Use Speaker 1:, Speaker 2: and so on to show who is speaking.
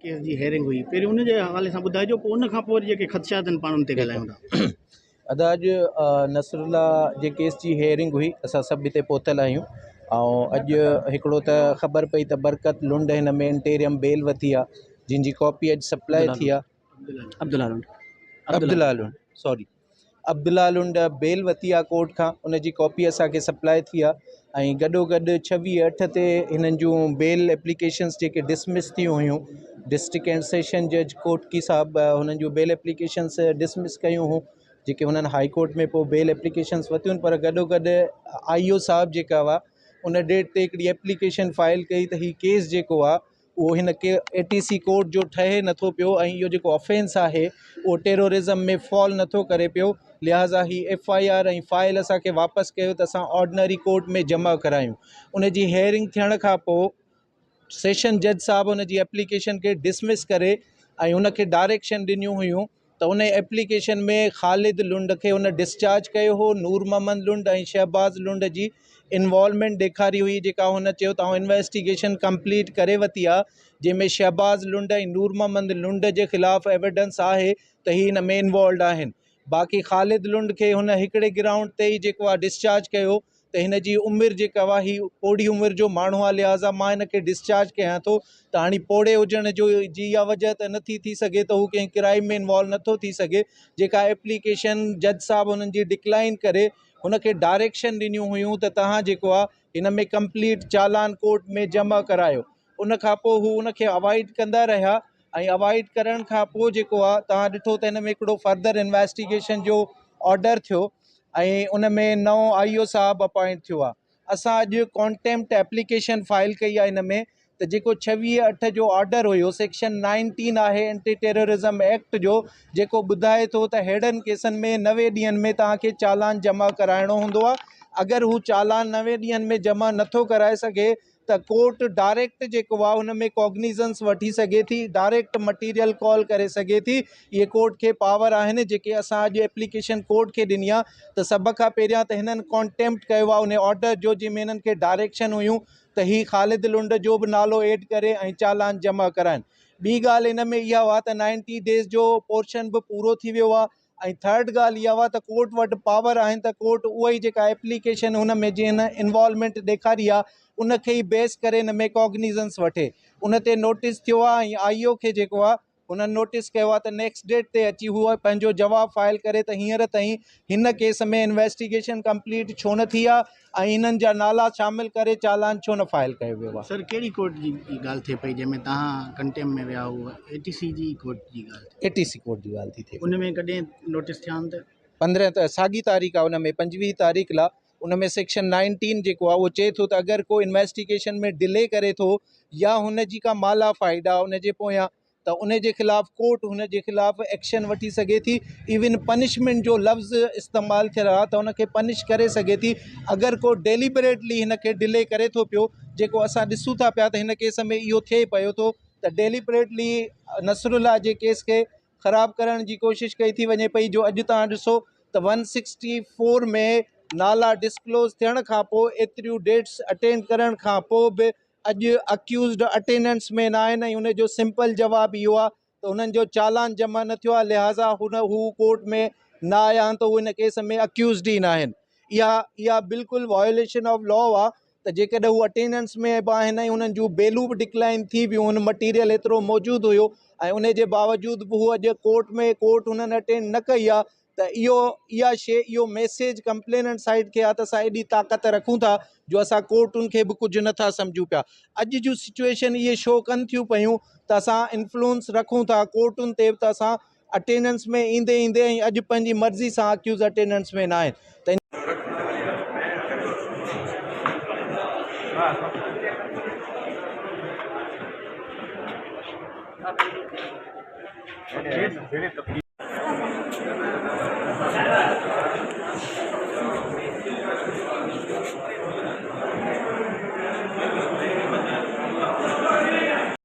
Speaker 1: Case जी hearing हुई पहिरीं उन जे हवाले सां ॿुधाइजो, पोइ उन खां पोइ वरी जेके ख़दशात आहिनि पाण उन ते ॻाल्हायूं था।
Speaker 2: अदा अॼु नसरुल्ला जे केस जी हेयरिंग हुई, असां सभु हिते पहुतल आहियूं। ऐं अॼु हिकिड़ो त ख़बर पई त बरकत लुंड हिन में इंटेरियम बेल वरिती आहे, जिन जी कॉपी अॼु सप्लाई थी आहे। अब्दुल्ला लुंड सॉरी अब्दुल्ला लुंड बेल वरिती आहे कोर्ट खां, उन जी कॉपी असांखे सप्लाई थी आहे। ऐं गॾोगॾु 26/8 ते हिननि जूं बेल एप्लीकेशन्स जेके डिसमिस थी हुयूं, डिस्ट्रिक्ट एंड सेशन जज कोटकी साहब हुननि जूं बेल एप्लीकेशन्स डिसमिस कयूं हुयूं, जेके हुननि हाई कोर्ट में पोइ बेल एप्लीकेशन्स वरितियूं। पर गॾोगॾु IO साहब जेका हुआ उन डेट ते हिकिड़ी एप्लीकेशन फाइल कई त हीउ केस जेको आहे उहो हिन के ATC कोर्ट जो ठहे नथो पियो, ऐं इहो जेको ऑफेंस आहे उहो टेरोरिज़म में फॉल नथो करे पियो। लिहाज़ा ही FIR ऐं फाइल असांखे वापसि कयो त असां ऑर्डनरी कोर्ट में जमा करायूं। उन जी हेयरिंग थियण खां पोइ सेशन जज साहब उन जी एप्लीकेशन खे डिसमिस करे ऐं उनखे डायरेक्शन ॾिनियूं हुयूं त उन एप्लीकेशन में ख़ालिद लुंड खे उन डिस्चार्ज कयो हो, नूर मोहम्मद लुंड ऐं शहबाज़ लुंड जी इन्वॉल्वमेंट ॾेखारी हुई, जेका हुन चयो त इन्वेस्टिगेशन कंप्लीट करे वरिती आहे, जंहिंमें शहबाज़ लुंड ऐं नूर मोहम्मद लुंड जे ख़िलाफ़ु एविडेंस आहे त ही हिन में इन्वॉल्व आहिनि। बाक़ी ख़ालिद लुंड खे हुन हिकिड़े ग्राउंड ते ई जेको आहे डिस्चार्ज कयो त हिन जी उमिरि जेका हुआ ही पोड़ी उमिरि जो माण्हू आहे, लिहाज़ा मां हिन खे डिस्चार्ज कयां थो। त हाणे पोड़े हुजण जो जी इहा वजह त नथी थी सघे त हू कंहिं क्राइम में इन्वॉल्व नथो थी सघे, जेका एप्लीकेशन जज साहब हुननि जी डिक्लाइन करे हुनखे डायरेक्शन ॾिनियूं हुयूं त तव्हां जेको आहे हिन में कंप्लीट चालान कोर्ट में जमा करायो। उन खां पोइ हू उनखे अवॉइड कंदा रहिया, ऐं अवॉइड करण खां पोइ जेको आहे तव्हां ॾिठो त हिन में हिकिड़ो फर्दर इन्वेस्टिगेशन जो ऑर्डर थियो ऐं उन में नओं IO साहब अपॉइंट थियो आहे। असां अॼु कॉन्टेम्प्ट एप्लीकेशन फाइल कई आहे हिन में, त जेको 26/8 जो ऑर्डर हुयो सेक्शन 19 आहे एंटी टेररिज़म एक्ट जो, जेको ॿुधाए थो त अहिड़नि केसनि में 90 ॾींहंनि में तव्हांखे चालान जमा कराइणो हूंदो आहे। अगरि हू चालान 90 ॾींहंनि में जमा नथो कराए सघे त कोर्ट डायरेक्ट जेको आहे हुन में कॉग्निजेंस वठी सघे थी, डायरेक्ट मटीरियल कॉल करे सघे थी। इहे कोर्ट खे पावर आहिनि जेके असां अॼु एप्लीकेशन कोर्ट खे ॾिनी आहे। त सभ खां पहिरियां त हिननि कॉन्टेम्प्ट कयो आहे उन ऑर्डर जो, जंहिंमें हिननि खे डायरेक्शन हुयूं त ही ख़ालिद लुंड जो बि नालो एड करे ऐं चालान जमा कराइनि। ॿी ॻाल्हि हिन में इहा हुआ त 90 डेज़ जो पोर्शन बि पूरो थी वियो आहे। ऐं थर्ड ॻाल्हि इहा हुआ त कोर्ट वटि पावर आहिनि त कोर्ट उहा ई जेका एप्लीकेशन हुन में जीअं हिन इन्वॉल्वमेंट ॾेखारी आहे उनखे ई बेस करे हिन में कॉग्निजेंस वठे। उन ते नोटिस थियो आहे ऐं IO खे जेको आहे हुननि नोटिस कयो आहे त नेक्स्ट डेट ते अची हूअ पंहिंजो जवाबु फाइल करे त हींअर ताईं हिन केस में इन्वेस्टिगेशन कंप्लीट छो न थी आहे ऐं हिननि जा नाला शामिल करे चालान छो न फाइल कयो वियो आहे।
Speaker 1: सर कहिड़ी कोर्ट जी ॻाल्हि थिए पई जंहिंमें तव्हां कंटेम में विया हुआ? ATC जी कोर्ट जी ॻाल्हि?
Speaker 2: ATC कोर्ट जी ॻाल्हि थी थिए।
Speaker 1: उन में कॾहिं नोटिस थिया आहिनि? त
Speaker 2: 15 त साॻी तारीख़ आहे, उन में 25 तारीख़ ला उन में सेक्शन 19 जेको आहे उहो चए थो त अगरि को इन्वेस्टिगेशन में डिले करे थो या हुन जी का माला फ़ाइदा हुन जे पोयां त उन जे ख़िलाफ़ु कोर्ट हुन जे ख़िलाफ़ु एक्शन वठी सघे थी। इवन पनिशमेंट जो लफ़्ज़ इस्तेमालु थियल आहे त उनखे पनिश करे सघे थी अगरि को डेलिबरेटली हिन खे डिले करे थो पियो, जेको असां ॾिसूं था पिया त हिन केस में इहो थिए पियो थो त डेलिबरेटली नसरुल्ला जे केस खे ख़राबु करण जी कोशिशि कई थी वञे पई। जो अॼु तव्हां ॾिसो त 164 में नाला डिस्क्लोज़ थियण खां पोइ एतिरियूं डेट्स अटेंड करण खां पोइ बि अॼु अक्यूज़ड अटेंडेंस में न आहिनि ऐं उनजो सिंपल जवाबु इहो आहे त हुननि जो चालान जमा न थियो आहे, लिहाज़ा हू कोर्ट में न आया आहिनि त हू हिन केस में अक्यूज़ड ई न आहिनि। इहा बिल्कुलु वायोलेशन ऑफ लॉ आहे त जेकॾहिं हू अटेंडेंस में बि आहिनि ऐं उन्हनि जूं बेलूं बि डिक्लाइन थी वियूं, हुन मटीरियल एतिरो मौजूदु हुयो ऐं उन जे बावजूदि बि हू अॼु कोर्ट हुननि अटेंड न कई आहे, त इहा शइ इहो मैसेज कंप्लेनेंट साइड खे आहे त असां एॾी ताक़त रखूं था जो असां कोर्टुनि खे बि कुझु नथा सम्झूं पिया। अॼु जूं सिचुएशन इहे शो कनि थियूं पियूं त असां इन्फ्लुएंस रखूं था कोर्टुनि ते, त असां अटेंडेंस में ईंदे ईंदे ऐं अॼु पंहिंजी मर्ज़ी सां अक्यूज़ अटेंडेंस में न आहिनि। त